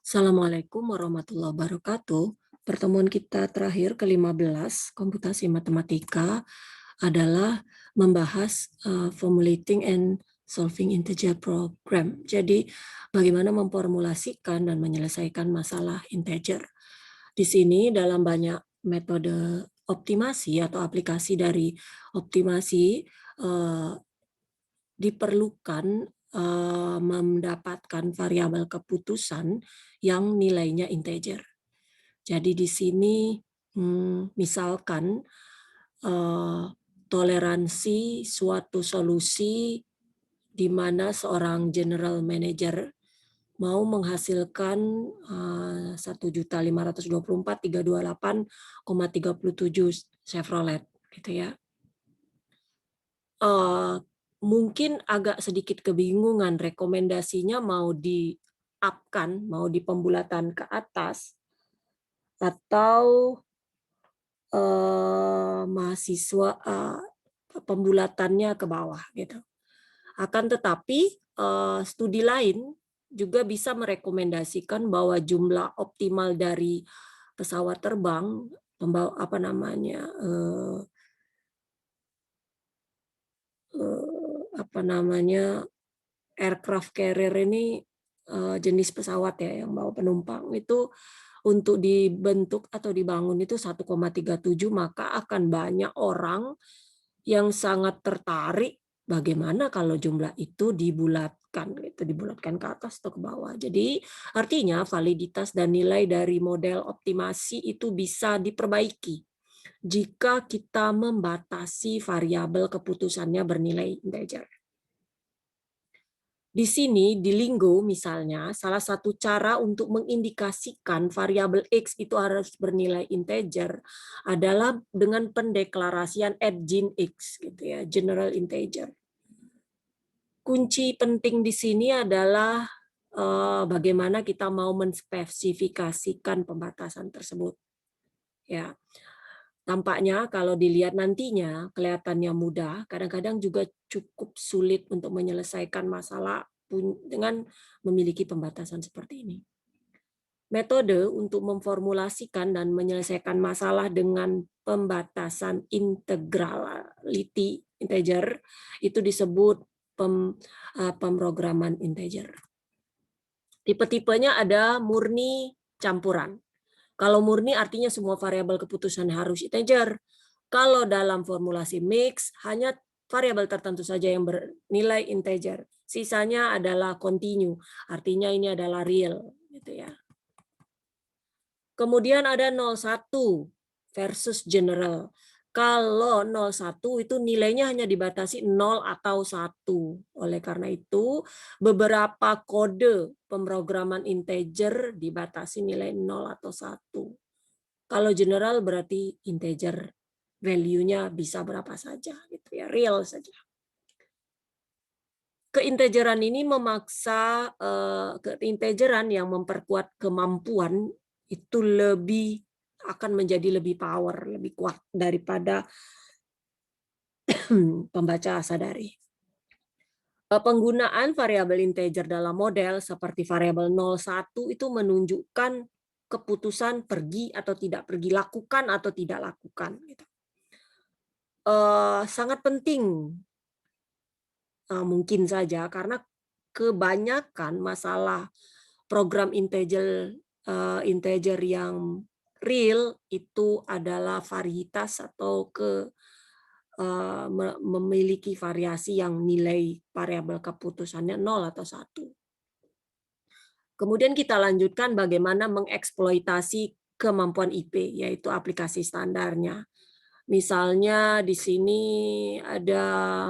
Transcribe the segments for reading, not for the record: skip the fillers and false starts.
Assalamualaikum warahmatullahi wabarakatuh. Pertemuan kita terakhir ke-15 komputasi matematika adalah membahas formulating and solving integer program. Jadi bagaimana memformulasikan dan menyelesaikan masalah integer. Di sini dalam banyak metode optimasi atau aplikasi dari optimasi eh, diperlukan mendapatkan variabel keputusan yang nilainya integer. Jadi di sini misalkan toleransi suatu solusi di mana seorang general manager mau menghasilkan 1.524.328,37 Chevrolet gitu ya. Mungkin agak sedikit kebingungan rekomendasinya mau di-up-kan, mau di pembulatan ke atas atau mahasiswa pembulatannya ke bawah gitu. Akan tetapi studi lain juga bisa merekomendasikan bahwa jumlah optimal dari pesawat terbang pembawa aircraft carrier ini jenis pesawat ya yang bawa penumpang itu untuk dibentuk atau dibangun itu 1,37, maka akan banyak orang yang sangat tertarik bagaimana kalau jumlah itu dibulatkan gitu, dibulatkan ke atas atau ke bawah. Jadi artinya validitas dan nilai dari model optimasi itu bisa diperbaiki jika kita membatasi variabel keputusannya bernilai integer. Di sini, di Linggo misalnya, salah satu cara untuk mengindikasikan variabel X itu harus bernilai integer adalah dengan pendeklarasian @gen X, gitu ya, general integer. Kunci penting di sini adalah bagaimana kita mau menspesifikasikan pembatasan tersebut. Ya, tampaknya kalau dilihat nantinya kelihatannya mudah, kadang-kadang juga cukup sulit untuk menyelesaikan masalah dengan memiliki pembatasan seperti ini. Metode untuk memformulasikan dan menyelesaikan masalah dengan pembatasan integrality integer itu disebut pemrograman integer. Tipe-tipenya ada murni, campuran. Kalau murni artinya semua variabel keputusan harus integer. Kalau dalam formulasi mix, hanya variabel tertentu saja yang bernilai integer. Sisanya adalah continue, artinya ini adalah real. Gitu ya. Kemudian ada 01 versus general. Kalau 01 itu nilainya hanya dibatasi 0 atau 1. Oleh karena itu, beberapa kode pemrograman integer dibatasi nilai 0 atau 1. Kalau general berarti integer, value-nya bisa berapa saja, gitu ya, real saja. Keintegeran ini memaksa keintegeran yang memperkuat kemampuan itu akan menjadi lebih power, lebih kuat daripada pembaca sadari. Penggunaan variabel integer dalam model seperti variabel 01 itu menunjukkan keputusan pergi atau tidak pergi, lakukan atau tidak lakukan. Gitu. Sangat penting mungkin saja karena kebanyakan masalah program integer yang real itu adalah varietas atau memiliki variasi yang nilai variabel keputusannya 0 atau 1. Kemudian kita lanjutkan bagaimana mengeksploitasi kemampuan IP, yaitu aplikasi standarnya. Misalnya di sini ada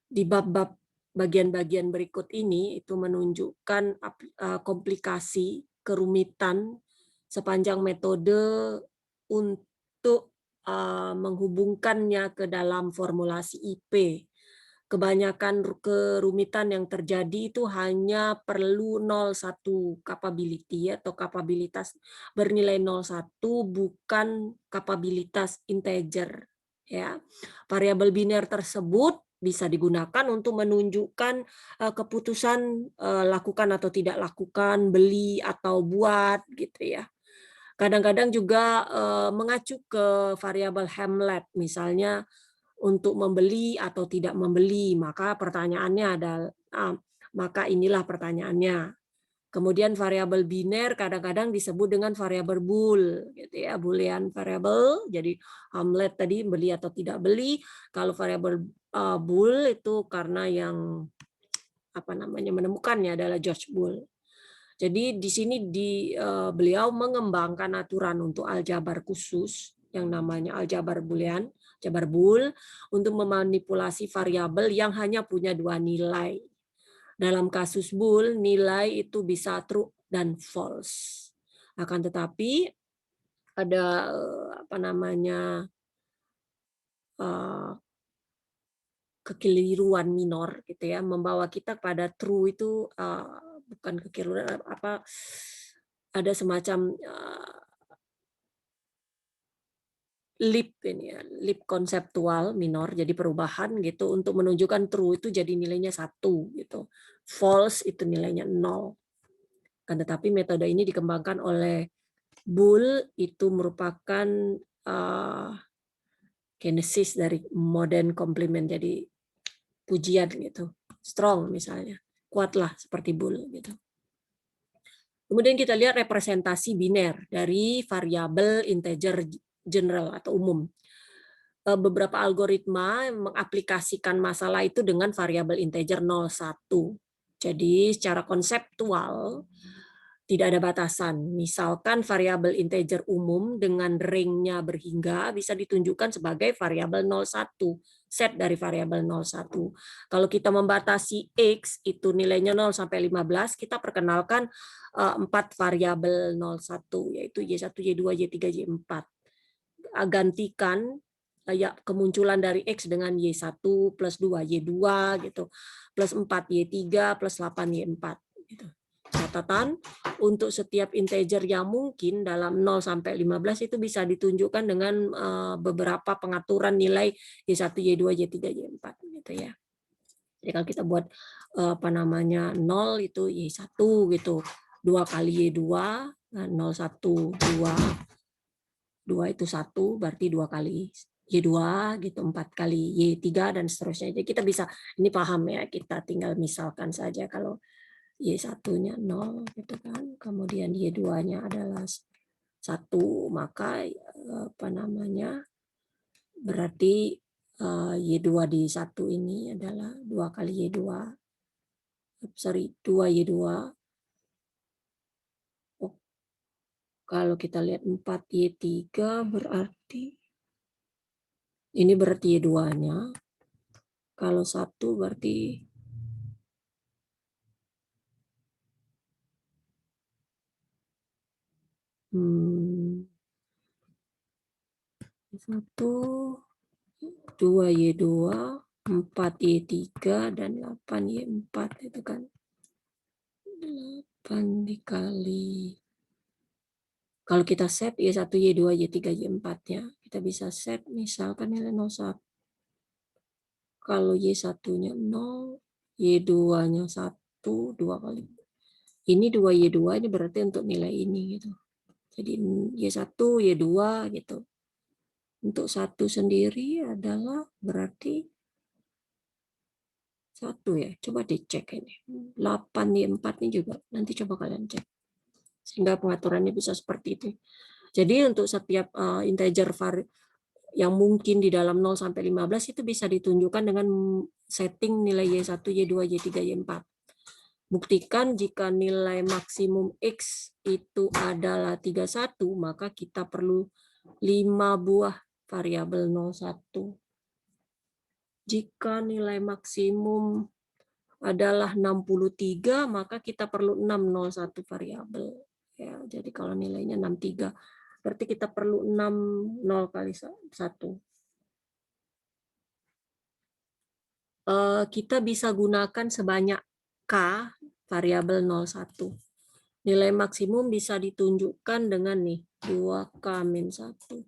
di bab-bab bagian-bagian berikut ini itu menunjukkan komplikasi, kerumitan sepanjang metode untuk menghubungkannya ke dalam formulasi IP. Kebanyakan kerumitan yang terjadi itu hanya perlu 01 capability atau kapabilitas bernilai 01, bukan kapabilitas integer. Ya, variabel biner tersebut bisa digunakan untuk menunjukkan keputusan lakukan atau tidak lakukan, beli atau buat gitu ya. Kadang-kadang juga mengacu ke variabel Hamlet, misalnya untuk membeli atau tidak membeli, maka pertanyaannya adalah maka inilah pertanyaannya. Kemudian variabel biner kadang-kadang disebut dengan variabel bool, gitu ya, boolean variable. Jadi Hamlet tadi beli atau tidak beli. Kalau variabel bool itu karena yang menemukannya adalah George Boole. Jadi di sini beliau mengembangkan aturan untuk aljabar khusus yang namanya aljabar boolean, aljabar bool, untuk memanipulasi variabel yang hanya punya dua nilai. Dalam kasus bool, nilai itu bisa true dan false. Akan tetapi ada kekeliruan minor gitu ya, membawa kita pada true itu bukan kekeliruan ada semacam leap konseptual minor, jadi perubahan gitu untuk menunjukkan true itu jadi nilainya 1 gitu. False itu nilainya 0. Kan tetapi metode ini dikembangkan oleh Boole, itu merupakan genesis dari modern complement, jadi pujian gitu. Strong misalnya, kuatlah seperti Boole gitu. Kemudian kita lihat representasi biner dari variabel integer general atau umum. Beberapa algoritma mengaplikasikan masalah itu dengan variabel integer 0, 1. Jadi secara konseptual tidak ada batasan. Misalkan variabel integer umum dengan ring-nya berhingga bisa ditunjukkan sebagai variabel 01, set dari variabel 01. Kalau kita membatasi X itu nilainya 0 sampai 15, kita perkenalkan 4 variabel 01, yaitu Y1, Y2, Y3, Y4. Gantikan ya kemunculan dari X dengan Y1 plus 2 Y2 gitu, plus 4 Y3 plus 8 Y4 gitu. Catatan, untuk setiap integer yang mungkin dalam 0 sampai 15 itu bisa ditunjukkan dengan beberapa pengaturan nilai Y1, Y2, Y3, Y4 gitu ya. Jadi kalau kita buat 0 itu Y1 gitu, 2 kali Y2, 0, 1, 2 itu 1, berarti 2 kali Y2 gitu, 4 kali Y3 dan seterusnya. Jadi kita bisa, ini paham ya, kita tinggal misalkan saja kalau Y1-nya 0 gitu kan, kemudian Y2-nya adalah 1, maka berarti Y2 di 1 ini adalah 2 kali Y2. 2 Y2. Oh, kalau kita lihat 4 Y3 berarti ini berarti Y2-nya. Kalau 1 berarti satu, 2 Y2, 4 Y3, dan 8 Y4 itu kan. 8 dikali. Kalau kita set Y1, Y2, Y3, Y4-nya, kita bisa set misalkan nilai 01. Kalau Y1-nya 0, Y2-nya 1, 2 kali. Ini 2 Y2 ini berarti untuk nilai ini gitu. Jadi Y1, Y2 gitu. Untuk 1 sendiri adalah berarti 1 ya. Coba dicek ini. 8 Y4 ini juga. Nanti coba kalian cek. Sehingga pengaturannya bisa seperti itu. Jadi untuk setiap integer yang mungkin di dalam 0 sampai 15 itu bisa ditunjukkan dengan setting nilai Y1, Y2, Y3, Y4. Buktikan jika nilai maksimum X itu adalah 31, maka kita perlu 5 buah variabel 01. Jika nilai maksimum adalah 63, maka kita perlu 601 variabel. Ya, jadi kalau nilainya 63, berarti kita perlu 0 kali 1. Kita bisa gunakan sebanyak K variabel 01. Nilai maksimum bisa ditunjukkan dengan nih 2K-1.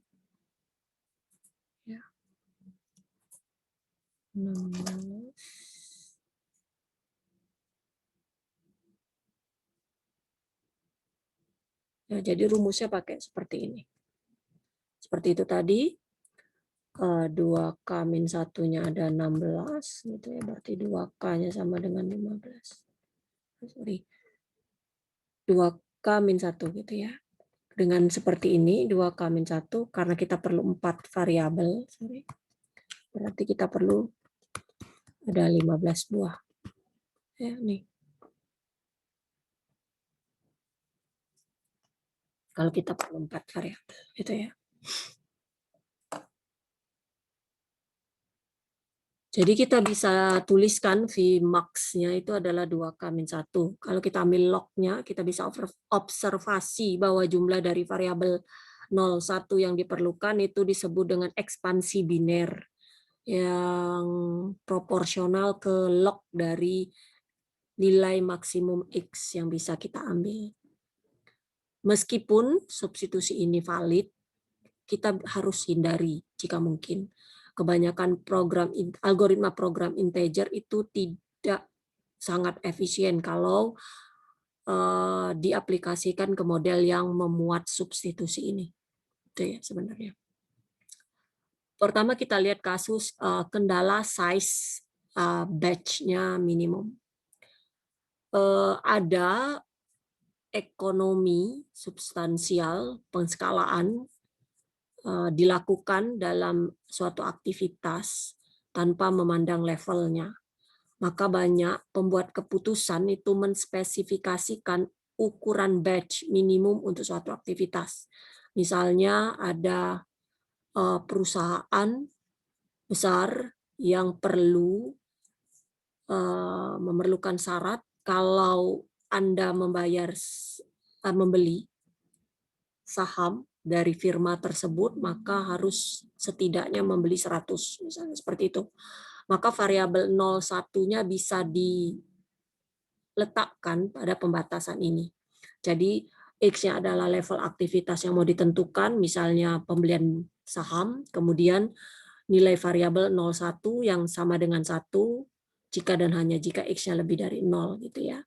Ya. 16. Ya, jadi rumusnya pakai seperti ini. Seperti itu tadi. 2K min 1-nya ada 16 gitu ya, berarti 2K-nya sama dengan 15. Sorry. 2K min 1 gitu ya. Dengan seperti ini 2K min 1 karena kita perlu 4 variabel, sorry. Berarti kita perlu ada 15 buah. Ya, nih. Kalau kita perlu 4 variabel gitu ya. Jadi kita bisa tuliskan Vmax-nya itu adalah 2K min 1. Kalau kita ambil log-nya, kita bisa observasi bahwa jumlah dari variabel 01 yang diperlukan itu disebut dengan ekspansi biner yang proporsional ke log dari nilai maksimum X yang bisa kita ambil. Meskipun substitusi ini valid, kita harus hindari jika mungkin. Kebanyakan algoritma program integer itu tidak sangat efisien kalau diaplikasikan ke model yang memuat substitusi ini. Itu ya sebenarnya. Pertama kita lihat kasus kendala size batch-nya minimum. Ada ekonomi substansial pengskalaan dilakukan dalam suatu aktivitas tanpa memandang levelnya. Maka banyak pembuat keputusan itu menspesifikasikan ukuran batch minimum untuk suatu aktivitas. Misalnya ada perusahaan besar yang perlu memerlukan syarat kalau Anda membeli saham dari firma tersebut, maka harus setidaknya membeli 100, misalnya seperti itu. Maka variabel 01-nya bisa diletakkan pada pembatasan ini. Jadi X-nya adalah level aktivitas yang mau ditentukan, misalnya pembelian saham, kemudian nilai variabel 01 yang sama dengan 1, jika dan hanya jika X-nya lebih dari 0 gitu ya.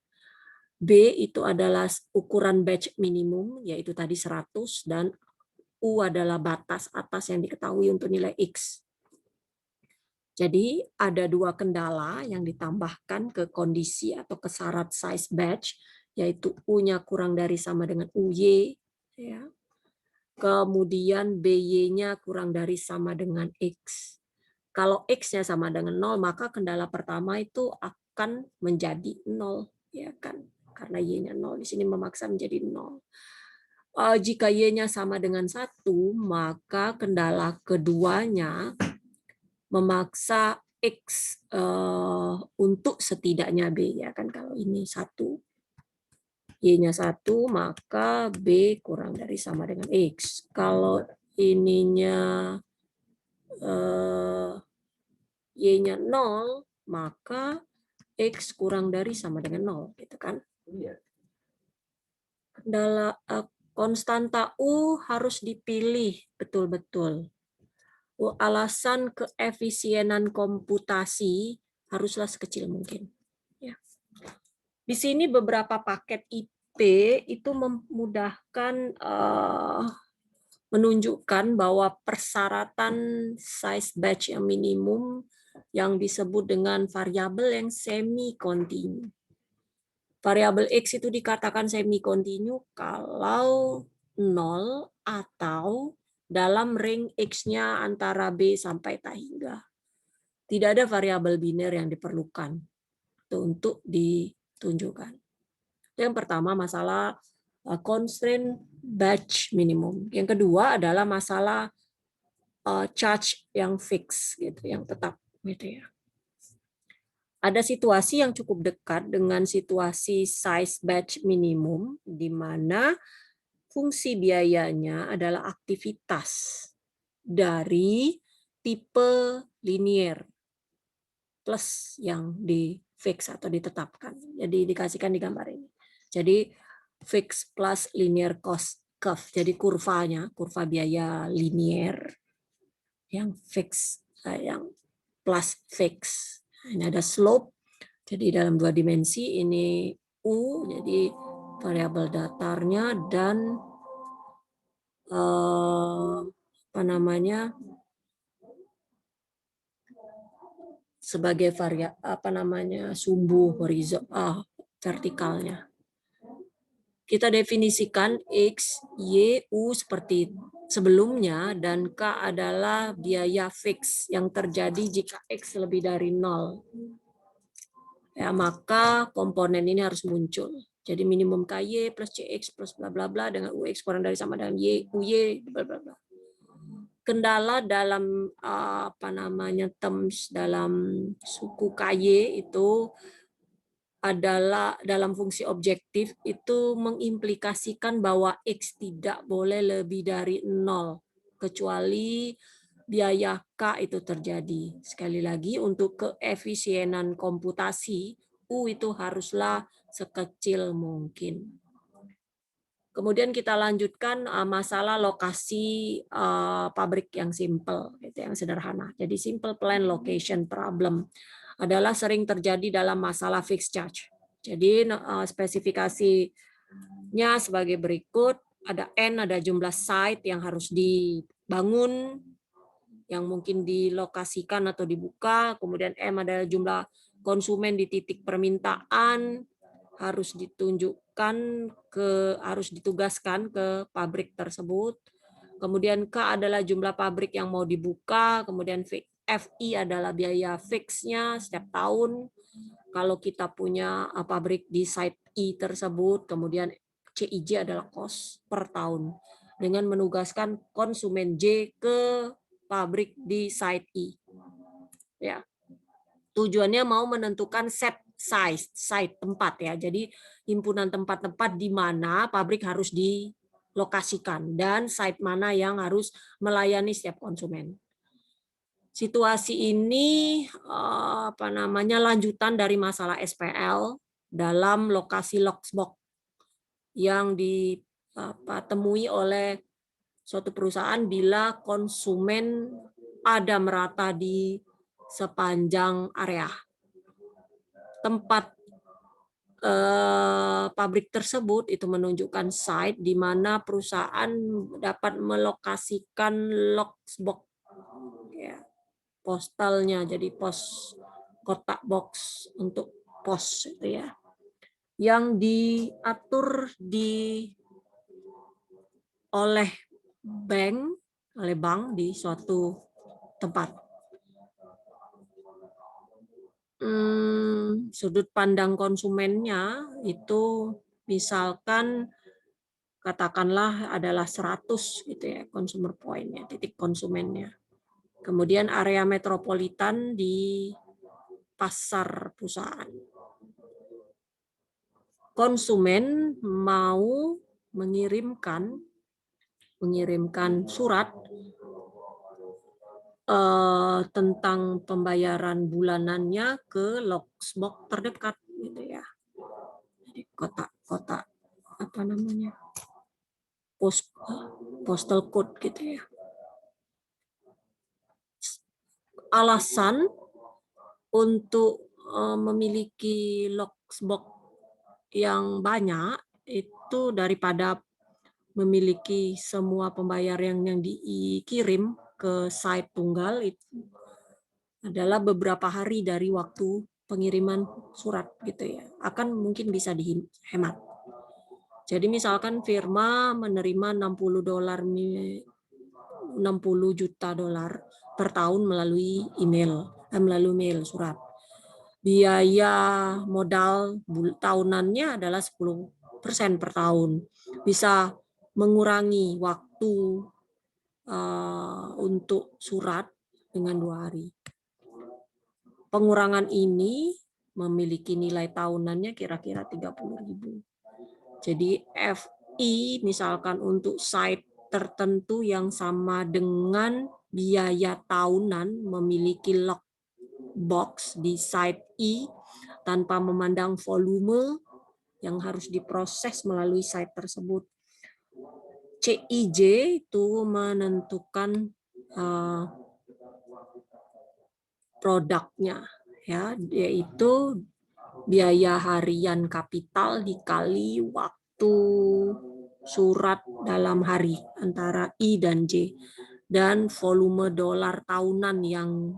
B itu adalah ukuran batch minimum, yaitu tadi 100, dan U adalah batas atas yang diketahui untuk nilai X. Jadi ada dua kendala yang ditambahkan ke kondisi atau ke syarat size batch, yaitu U-nya kurang dari sama dengan UY, ya. Kemudian BY-nya kurang dari sama dengan X. Kalau X-nya sama dengan 0, maka kendala pertama itu akan menjadi 0, ya kan? Karena Y-nya 0, di sini memaksa menjadi 0. Jika Y-nya sama dengan 1, maka kendala keduanya memaksa X untuk setidaknya B. Ya kan, kalau ini 1, Y-nya 1, maka B kurang dari sama dengan X. Kalau ininya Y-nya 0, maka X kurang dari sama dengan 0. Gitu kan? Kendala konstanta U harus dipilih betul-betul. Alasan keefisienan komputasi haruslah sekecil mungkin. Ya. Di sini beberapa paket IP itu memudahkan menunjukkan bahwa persyaratan size batch yang minimum yang disebut dengan variabel yang semi-kontinu. Variabel X itu dikatakan semi-kontinu kalau 0 atau dalam ring X-nya antara B sampai tak hingga. Tidak ada variabel biner yang diperlukan untuk ditunjukkan. Yang pertama masalah constraint batch minimum. Yang kedua adalah masalah charge yang fix gitu, yang tetap gitu ya. Ada situasi yang cukup dekat dengan situasi size batch minimum, di mana fungsi biayanya adalah aktivitas dari tipe linear plus yang di fix atau ditetapkan. Jadi dikasihkan di gambar ini. Jadi fix plus linear cost curve. Jadi kurvanya, kurva biaya linear yang fix, yang plus fix. Ini ada slope, jadi dalam 2 dimensi ini U, jadi variabel datarnya, dan apa namanya, sebagai sumbu vertikalnya. Kita definisikan X, Y, U seperti sebelumnya, dan K adalah biaya fix yang terjadi jika X lebih dari 0. Ya, maka komponen ini harus muncul. Jadi minimum KY plus CX plus bla bla bla dengan UX kurang dari sama dengan Y, UY, bla bla bla. Kendala dalam terms dalam suku KY itu adalah dalam fungsi objektif itu mengimplikasikan bahwa X tidak boleh lebih dari 0 kecuali biaya K itu terjadi. Sekali lagi, untuk keefisienan komputasi, U itu haruslah sekecil mungkin. Kemudian kita lanjutkan masalah lokasi pabrik yang simple, gitu, yang sederhana. Jadi simple plan location problem adalah sering terjadi dalam masalah fixed charge. Jadi spesifikasinya sebagai berikut, ada N, ada jumlah site yang harus dibangun, yang mungkin dilokasikan atau dibuka, kemudian M adalah jumlah konsumen di titik permintaan, harus ditugaskan ke pabrik tersebut. Kemudian K adalah jumlah pabrik yang mau dibuka, kemudian FI adalah biaya fixnya setiap tahun. Kalau kita punya pabrik di site I tersebut, kemudian CIJ adalah cost per tahun dengan menugaskan konsumen J ke pabrik di site I. Ya. Tujuannya mau menentukan set size, site tempat ya. Jadi himpunan tempat-tempat di mana pabrik harus dilokasikan dan site mana yang harus melayani setiap konsumen. Situasi ini lanjutan dari masalah SPL dalam lokasi locksbox yang ditemui oleh suatu perusahaan bila konsumen ada merata di sepanjang area tempat pabrik tersebut. Itu menunjukkan site di mana perusahaan dapat melokasikan locksbox ya, postalnya, jadi pos kotak box untuk pos itu ya, yang diatur oleh bank di suatu tempat. Sudut pandang konsumennya itu misalkan katakanlah adalah 100 gitu ya, consumer point-nya, titik konsumennya. Kemudian area metropolitan di pasar perusahaan. Konsumen mau mengirimkan surat tentang pembayaran bulanannya ke locksbox terdekat gitu ya. Jadi kotak postal code gitu ya. Alasan untuk memiliki locksbox yang banyak itu daripada memiliki semua pembayar yang dikirim ke site tunggal itu adalah beberapa hari dari waktu pengiriman surat gitu ya, akan mungkin bisa dihemat. Jadi misalkan firma menerima $60 juta per tahun melalui mail surat. Biaya modal tahunannya adalah 10% per tahun. Bisa mengurangi waktu untuk surat dengan 2 hari. Pengurangan ini memiliki nilai tahunannya kira-kira 30.000. Jadi FI misalkan untuk site tertentu yang sama dengan biaya tahunan memiliki lockbox di site I tanpa memandang volume yang harus diproses melalui site tersebut. CIJ itu menentukan produknya, ya, yaitu biaya harian kapital dikali waktu surat dalam hari antara I dan J, dan volume dolar tahunan yang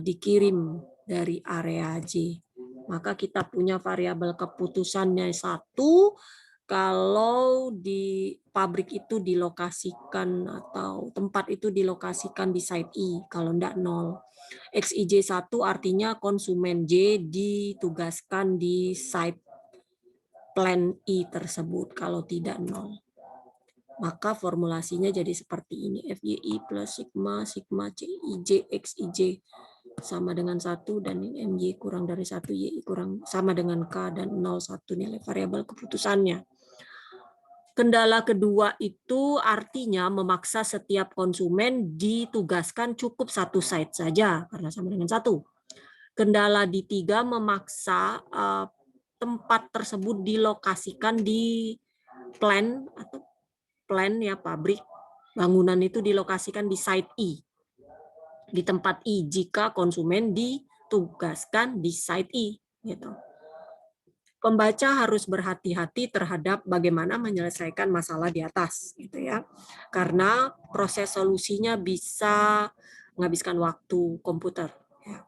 dikirim dari area J. Maka kita punya variabel keputusannya 1 kalau di pabrik itu dilokasikan atau tempat itu dilokasikan di site I, kalau enggak 0. XIJ1 artinya konsumen J ditugaskan di site plan I tersebut, kalau tidak 0. Maka formulasinya jadi seperti ini. FYI plus sigma, sigma CIJ, XIJ sama dengan 1, dan MY kurang dari 1, YI kurang sama dengan K, dan 0, 1 nilai variabel keputusannya. Kendala kedua itu artinya memaksa setiap konsumen ditugaskan cukup 1 site saja, karena sama dengan 1. Kendala di 3 memaksa tempat tersebut dilokasikan di plan atau plan ya pabrik, bangunan itu dilokasikan di site I, di tempat I, jika konsumen ditugaskan di site I, gitu. Pembaca harus berhati-hati terhadap bagaimana menyelesaikan masalah di atas, gitu ya, karena proses solusinya bisa menghabiskan waktu komputer, ya,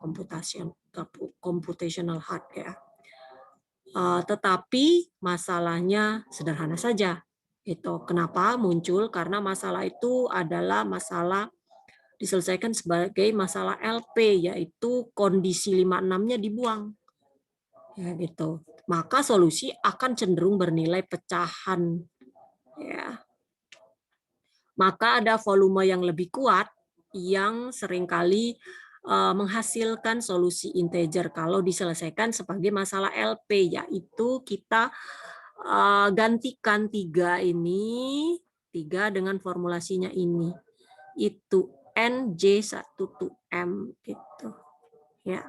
computational hard, ya. Tetapi masalahnya sederhana saja. Itu kenapa muncul? Karena masalah itu adalah masalah diselesaikan sebagai masalah LP, yaitu kondisi 56-nya dibuang. Ya, gitu. Maka solusi akan cenderung bernilai pecahan. Ya. Maka ada volume yang lebih kuat yang seringkali menghasilkan solusi integer kalau diselesaikan sebagai masalah LP, yaitu kita gantikan 3 ini, 3 dengan formulasinya ini. Itu NJ1 to M gitu. Ya.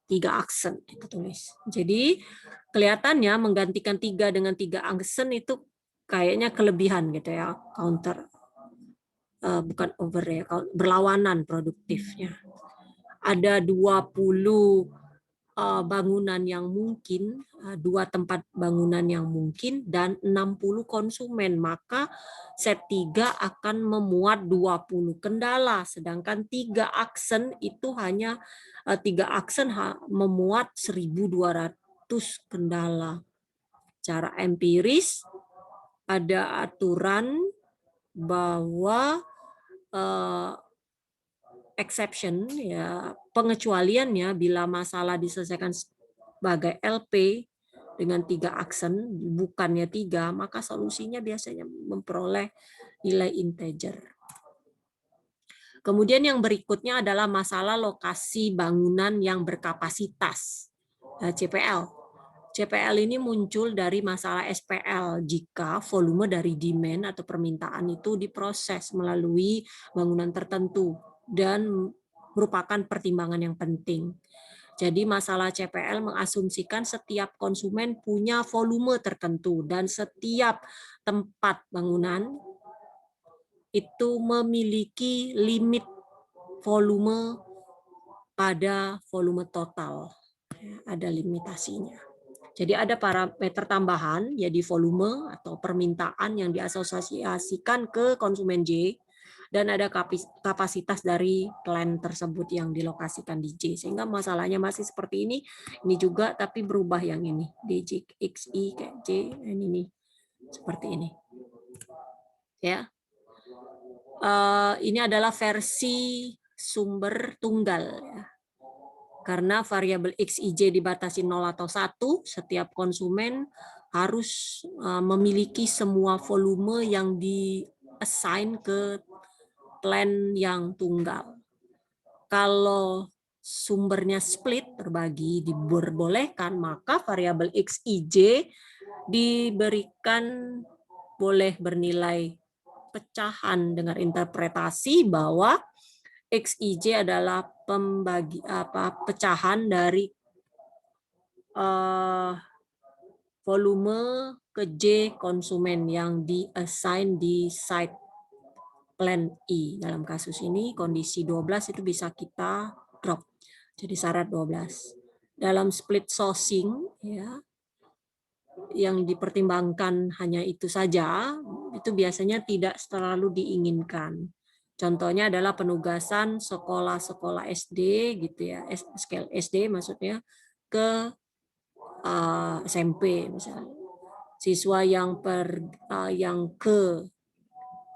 3 aksen kita tulis. Jadi kelihatannya menggantikan 3 dengan 3 aksen itu kayaknya kelebihan gitu ya, counter bukan over ya, berlawanan produktifnya. Ada 20 bangunan yang mungkin, 2 tempat bangunan yang mungkin, dan 60 konsumen, maka set 3 akan memuat 20 kendala, sedangkan 3 aksen itu hanya 3 aksen memuat 1.200 kendala. Cara empiris ada aturan bahwa exception, ya, pengecualiannya bila masalah diselesaikan sebagai LP dengan 3 aksen, bukannya 3, maka solusinya biasanya memperoleh nilai integer. Kemudian yang berikutnya adalah masalah lokasi bangunan yang berkapasitas, CPL. CPL ini muncul dari masalah SPL jika volume dari demand atau permintaan itu diproses melalui bangunan tertentu dan merupakan pertimbangan yang penting. Jadi masalah CPL mengasumsikan setiap konsumen punya volume tertentu dan setiap tempat bangunan itu memiliki limit volume pada volume total. Ada limitasinya. Jadi ada parameter tambahan, ya, di volume atau permintaan yang diasosiasikan ke konsumen J, dan ada kapasitas dari plan tersebut yang dilokasikan di J. Sehingga masalahnya masih seperti ini juga, tapi berubah yang ini. DJ, XI, kayak J, ini seperti ini. Ya. Ini adalah versi sumber tunggal, ya. Karena variabel XIJ dibatasi 0 atau 1, setiap konsumen harus memiliki semua volume yang di-assign ke plan yang tunggal. Kalau sumbernya split, terbagi, diperbolehkan, maka variabel XIJ diberikan boleh bernilai pecahan dengan interpretasi bahwa XIJ adalah pecahan dari volume ke J konsumen yang di-assign di site plan I. Dalam kasus ini kondisi 12 itu bisa kita drop. Jadi syarat 12. Dalam split sourcing ya, yang dipertimbangkan hanya itu saja, itu biasanya tidak terlalu diinginkan. Contohnya adalah penugasan sekolah-sekolah SD gitu ya, scale SD maksudnya ke SMP misalnya. Siswa yang yang ke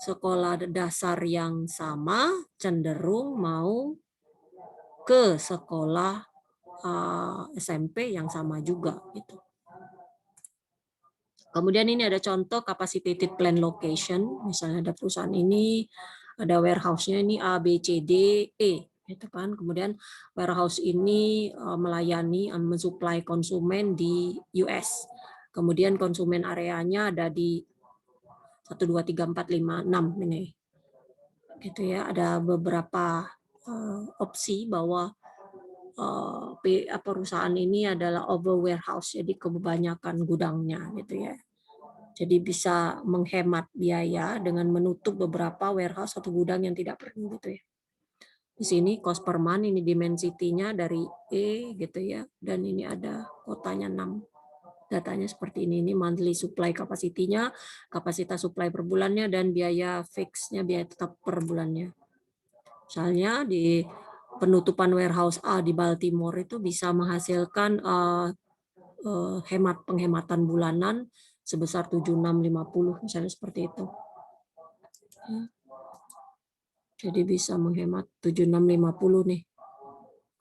sekolah dasar yang sama cenderung mau ke sekolah SMP yang sama juga gitu. Kemudian ini ada contoh capacitated plan location, misalnya ada perusahaan ini, ada warehouse-nya ini A, B, C, D, E, gitu kan. Kemudian warehouse ini melayani, mensuplai konsumen di US. Kemudian konsumen areanya ada di 1, 2, 3, 4, 5, 6 ini. Gitu ya, ada beberapa opsi bahwa perusahaan ini adalah over warehouse, jadi kebanyakan gudangnya gitu ya. Jadi bisa menghemat biaya dengan menutup beberapa warehouse atau gudang yang tidak perlu gitu ya. Di sini cost per month ini dimensity-nya dari E gitu ya, dan ini ada kotanya 6. Datanya seperti ini monthly supply capacity-nya, kapasitas supply per bulannya, dan biaya fix-nya, biaya tetap per bulannya. Misalnya di penutupan warehouse A di Baltimore itu bisa menghasilkan penghematan bulanan sebesar 7650 misalnya seperti itu. Jadi bisa menghemat 7650 nih.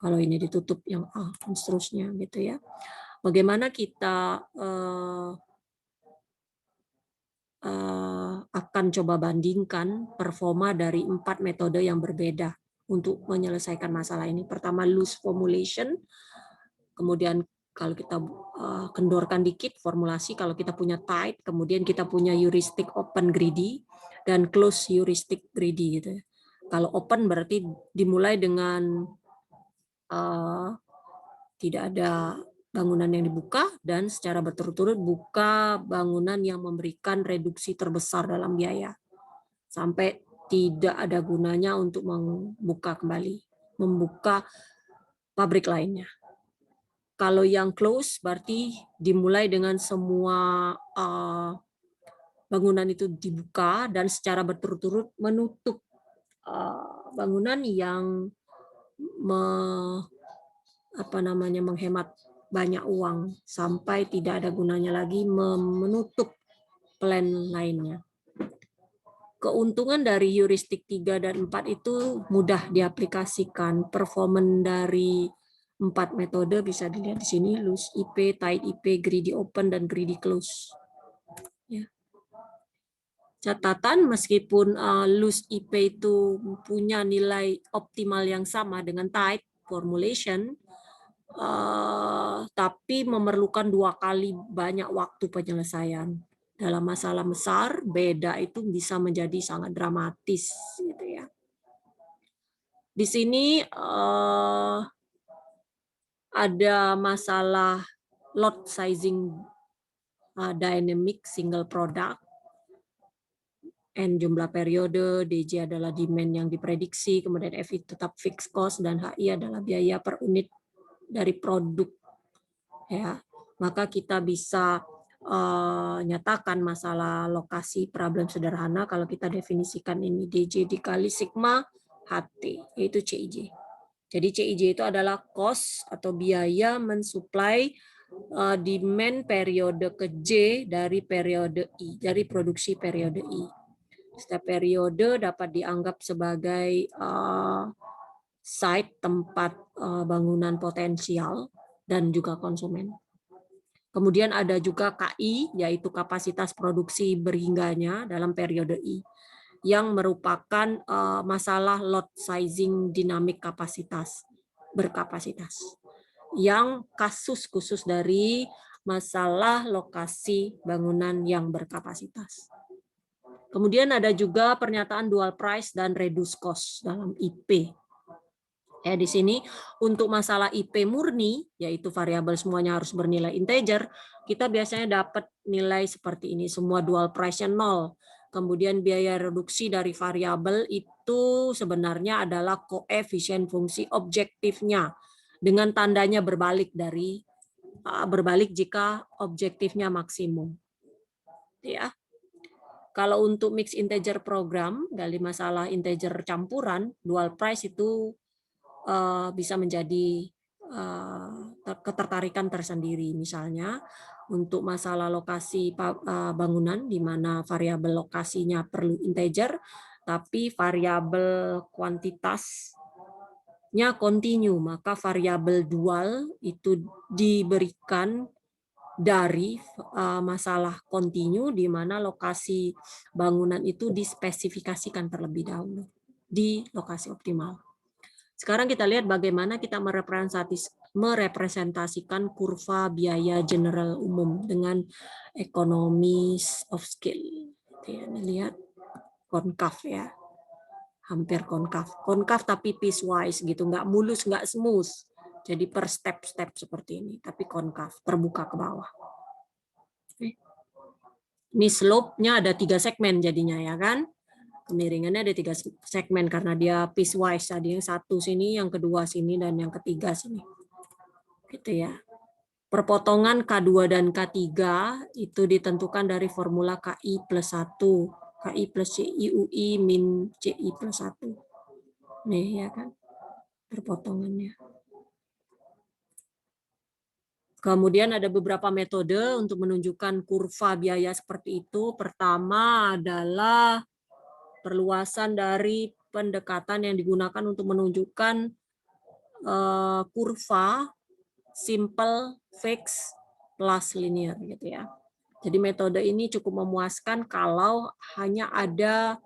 Kalau ini ditutup yang A dan seterusnya gitu ya. Bagaimana kita akan coba bandingkan performa dari 4 metode yang berbeda untuk menyelesaikan masalah ini. Pertama loose formulation, kemudian kalau kita kendorkan dikit formulasi, kalau kita punya tight, kemudian kita punya heuristic open greedy dan close heuristic greedy gitu ya. Kalau open berarti dimulai dengan tidak ada bangunan yang dibuka dan secara berturut-turut buka bangunan yang memberikan reduksi terbesar dalam biaya sampai tidak ada gunanya untuk membuka kembali, membuka pabrik lainnya. Kalau yang close berarti dimulai dengan semua bangunan itu dibuka dan secara berturut-turut menutup bangunan yang menghemat banyak uang sampai tidak ada gunanya lagi menutup plan lainnya. Keuntungan dari heuristik 3 dan 4 itu mudah diaplikasikan. Performance dari 4 metode bisa dilihat di sini, loose IP, tight IP, greedy open, dan greedy close. Ya. Catatan, meskipun loose IP itu punya nilai optimal yang sama dengan tight formulation, tapi memerlukan 2 kali banyak waktu penyelesaian. Dalam masalah besar, beda itu bisa menjadi sangat dramatis. Gitu ya. Di sini ada masalah lot sizing dynamic single product, N jumlah periode, DJ adalah demand yang diprediksi, kemudian F itu tetap fixed cost, dan HI adalah biaya per unit dari produk. Ya, maka kita bisa nyatakan masalah lokasi problem sederhana kalau kita definisikan ini DJ dikali sigma HT, yaitu CIJ. Jadi CIJ itu adalah cost atau biaya mensuplai demand periode ke J dari periode I, dari produksi periode I. Setiap periode dapat dianggap sebagai site tempat bangunan potensial dan juga konsumen. Kemudian ada juga KI, yaitu kapasitas produksi berhingganya dalam periode I, yang merupakan masalah lot sizing dinamik kapasitas, berkapasitas. Yang kasus khusus dari masalah lokasi bangunan yang berkapasitas. Kemudian ada juga pernyataan dual price dan reduce cost dalam IP. Ya, di sini untuk masalah IP murni, yaitu variabel semuanya harus bernilai integer, kita biasanya dapat nilai seperti ini, semua dual price-nya 0. Kemudian biaya reduksi dari variabel itu sebenarnya adalah koefisien fungsi objektifnya dengan tandanya berbalik jika objektifnya maksimum. Ya. Kalau untuk mixed integer program dari masalah integer campuran, dual price itu bisa menjadi ketertarikan tersendiri. Misalnya untuk masalah lokasi bangunan di mana variabel lokasinya perlu integer, tapi variabel kuantitasnya kontinu, maka variabel dual itu diberikan dari masalah kontinu di mana lokasi bangunan itu dispesifikasikan terlebih dahulu di lokasi optimal. Sekarang kita lihat bagaimana kita merepresentasikan kurva biaya general umum dengan economies of scale. Ini lihat konkav ya, hampir konkav. Konkav tapi piecewise gitu, nggak mulus, nggak smooth. Jadi per step-step seperti ini, tapi konkav, terbuka ke bawah. Ini slope-nya ada 3 segmen jadinya ya kan. Kemiringannya ada 3 segmen karena dia piecewise. Tadi yang satu sini, yang kedua sini, dan yang ketiga sini. Gitu ya. Perpotongan K2 dan K3 itu ditentukan dari formula KI plus 1. KI plus CIUI min CI plus 1. Nih ya kan. Perpotongannya. Kemudian ada beberapa metode untuk menunjukkan kurva biaya seperti itu. Pertama adalah perluasan dari pendekatan yang digunakan untuk menunjukkan kurva simple, fix, plus linear gitu ya. Jadi metode ini cukup memuaskan kalau hanya ada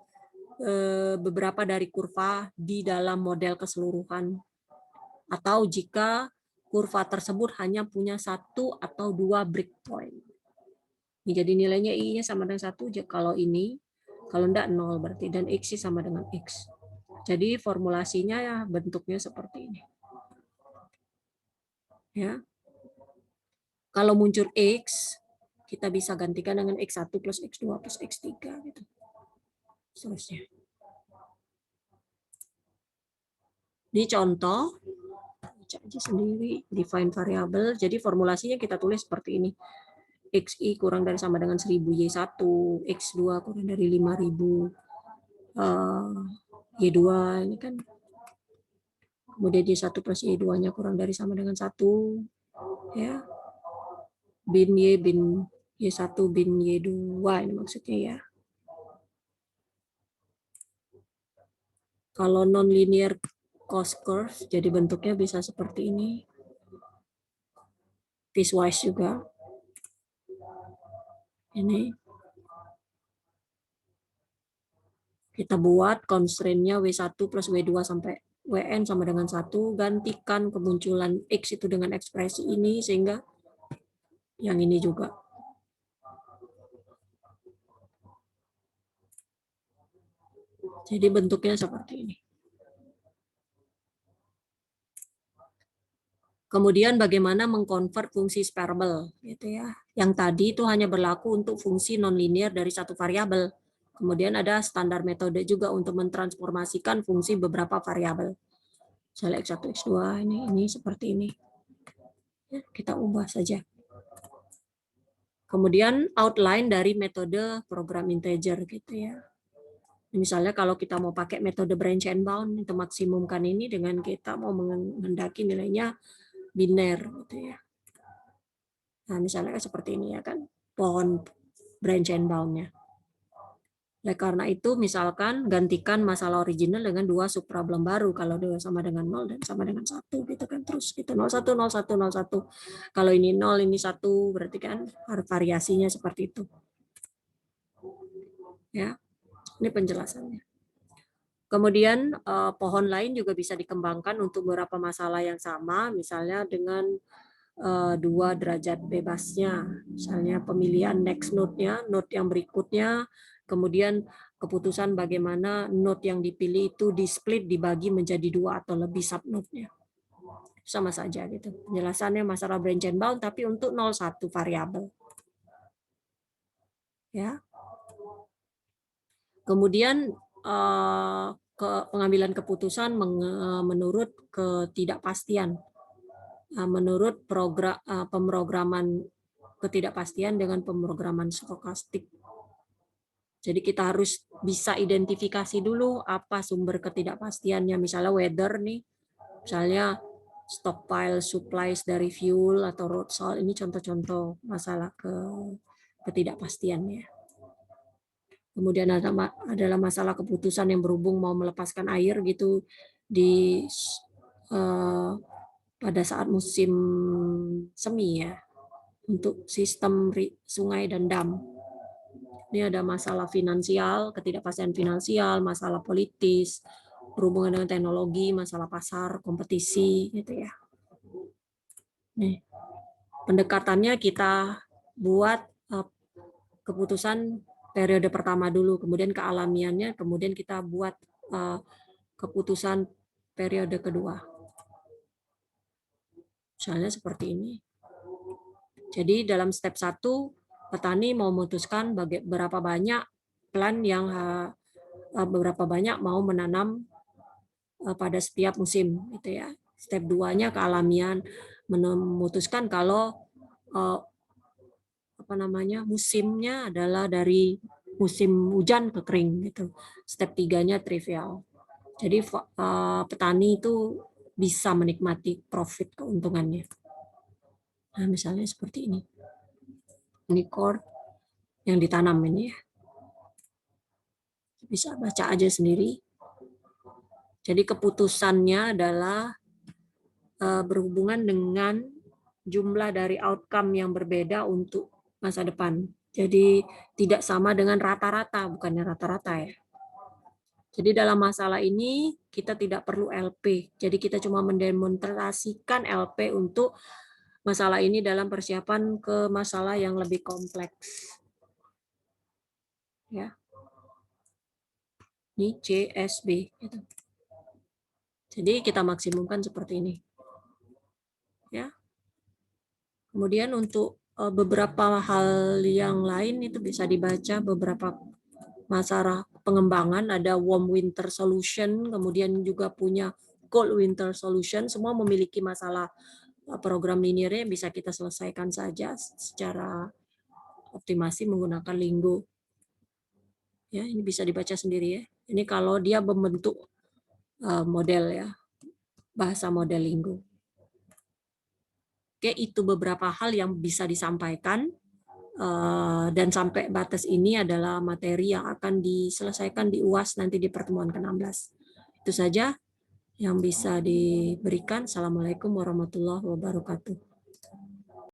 beberapa dari kurva di dalam model keseluruhan atau jika kurva tersebut hanya punya 1 atau 2 breakpoint. Jadi nilainya I-nya sama dengan 1 kalau ini, kalau enggak 0 berarti, dan X sama dengan X. Jadi formulasinya ya bentuknya seperti ini. Ya. Kalau muncul X, kita bisa gantikan dengan X1 plus X2 plus X3 gitu. Seterusnya. Ini contoh, baca aja sendiri, define variable. Jadi formulasinya kita tulis seperti ini. XI kurang dari sama dengan 1000 Y1, X2 kurang dari 5000 Y2 ini kan. Kemudian Y1 plus Y2-nya kurang dari sama dengan 1. Ya. Bin Y1 bin Y2 ini maksudnya ya. Kalau non-linear cost curve, jadi bentuknya bisa seperti ini. Piecewise juga. Ini. Kita buat constraint-nya W1 plus W2 sampai WN sama dengan 1. Gantikan kemunculan X itu dengan ekspresi ini, sehingga yang ini juga. Jadi bentuknya seperti ini. Kemudian bagaimana mengkonvert fungsi separable gitu ya. Yang tadi itu hanya berlaku untuk fungsi nonlinear dari satu variabel. Kemudian ada standar metode juga untuk mentransformasikan fungsi beberapa variabel. Misalnya X1, X2 ini seperti ini. Ya, kita ubah saja. Kemudian outline dari metode program integer gitu ya. Misalnya kalau kita mau pakai metode branch and bound untuk maksimumkan ini dengan kita mau menghendaki nilainya biner gitu ya. Nah, misalnya seperti ini ya kan, pohon branch and bound-nya. Nah, karena itu misalkan gantikan masalah original dengan 2 subproblem baru, kalau 2 sama dengan 0 dan sama dengan 1 gitu kan, terus gitu 01 01 01. Kalau ini 0 ini 1 berarti kan variasinya seperti itu. Ya. Ini penjelasannya. Kemudian pohon lain juga bisa dikembangkan untuk beberapa masalah yang sama, misalnya dengan 2 derajat bebasnya, misalnya pemilihan next node-nya, node yang berikutnya, kemudian keputusan bagaimana node yang dipilih itu di-split, dibagi menjadi 2 atau lebih subnode-nya. Sama saja gitu. Penjelasannya masalah branch and bound tapi untuk 01 variabel. Ya. Kemudian pengambilan keputusan menurut ketidakpastian, menurut pemrograman ketidakpastian dengan pemrograman stokastik. Jadi kita harus bisa identifikasi dulu apa sumber ketidakpastiannya. Misalnya weather nih, misalnya stockpile supplies dari fuel atau road salt, ini contoh-contoh masalah ketidakpastiannya. Kemudian adalah masalah keputusan yang berhubung mau melepaskan air gitu di pada saat musim semi ya, untuk sistem sungai dan dam. Ini ada masalah finansial, ketidakpastian finansial, masalah politis, berhubungan dengan teknologi, masalah pasar, kompetisi, gitu ya. Nih, pendekatannya kita buat keputusan periode pertama dulu, kemudian kealamiannya, kemudian kita buat keputusan periode kedua. Misalnya seperti ini. Jadi dalam step 1, petani mau memutuskan berapa banyak plan yang berapa banyak mau menanam pada setiap musim, gitu ya. Step 2-nya kealamian, memutuskan kalau musimnya adalah dari musim hujan ke kering gitu. Step 3-nya trivial. Jadi petani itu bisa menikmati profit keuntungannya. Nah, misalnya seperti ini. Ini cord yang ditanam ini ya. Bisa baca aja sendiri. Jadi keputusannya adalah berhubungan dengan jumlah dari outcome yang berbeda untuk masa depan. Jadi tidak sama dengan rata-rata, bukannya rata-rata ya. Jadi dalam masalah ini kita tidak perlu LP. Jadi kita cuma mendemonstrasikan LP untuk masalah ini dalam persiapan ke masalah yang lebih kompleks. Ya. Ini CSB. Gitu. Jadi kita maksimumkan seperti ini. Ya. Kemudian untuk beberapa hal yang lain itu bisa dibaca beberapa masalah pengembangan, ada warm winter solution, kemudian juga punya cold winter solution, semua memiliki masalah program linearnya yang bisa kita selesaikan saja secara optimasi menggunakan Lingo. Ya, ini bisa dibaca sendiri ya. Ini kalau dia membentuk model ya, bahasa model Lingo. Oke, itu beberapa hal yang bisa disampaikan. Dan sampai batas ini adalah materi yang akan diselesaikan di UAS nanti di pertemuan ke-16. Itu saja yang bisa diberikan. Assalamualaikum warahmatullahi wabarakatuh.